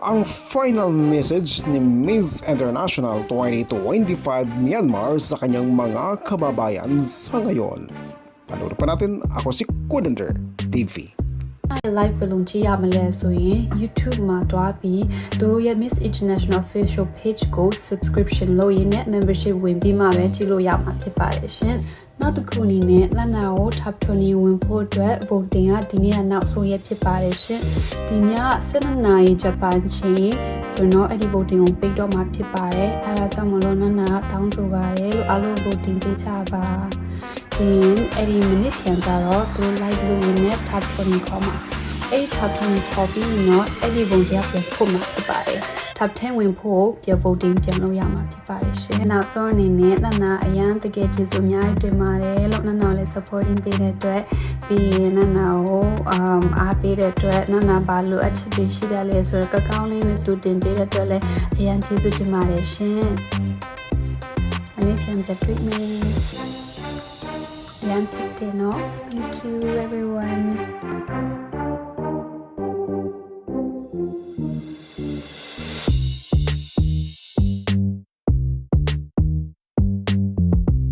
ang final message ni Miss International 2025 Myanmar sa kanyang mga kababayan sa ngayon. Panoorin pa natin, ako si Kudenter TV. Live ဘယ်လိုကြည့်ရမလဲဆိုရင် YouTube မှာတွားပြီးသူတို့ရဲ့ Miss International Official Page ကို subscription လုပ်ရင်းနဲ့ membership ဝင်ပြီးမှပဲကြည့်လို့ရမှာဖြစ်ပါတယ်ရှင်။နောက်တစ်ခုအနေနဲ့လနာကို Top 20 ဝင်ဖို့အတွက် voting ကဒီနေ့ကနောက်ဆုံးရက်ဖြစ်ပါတယ်ရှင်။ဒီည7 နာရီဂျပန်ချိန်ဆိုတော့အဲ့ဒီ voting ကိုပိတ်တော့မှာဖြစ်ပါတယ်။အဲဒါကြောင့်မလို့နနာကတောင်းဆိုပါတယ်လို့အားလုံး voting ပေးကြပါ။ဒီအဲ့ဒီမိနစ်ပြန်ကြတော့သူ live လို့ရင်းနဲ့ Top 20ခေါ်မှာအဲ့ဒီ Top 20ခေါ်ပြီးတော့အဲ့ဒီ voting ကပြန်ဖို့မှာဖြစ်ပါတယ်။ Top 10 ဝင်ဖို့ပြန် voting ပြန်လုပ်ရမှာဖြစ်ပါတယ်ရှင်။နောက်ဆုံးအနေနဲ့နနာအရန်တကယ်ကျေးဇူးအများကြီးတင်ပါတယ်လို့နနာလည်း supporting ပေးတဲ့အတွက်ပြီးရင်နနာကိုအားပေးတဲ့အတွက်နနာဘာလို့အချစ်တွေရှိတယ်လဲဆိုတော့ကောင်းလေးနဲ့တူတင်ပေးတဲ့အတွက်လည်းအရန်ကျေးဇူးတင်ပါတယ်ရှင်။အနေဖြင့်တွေ့မယ်။ Thank you everyone.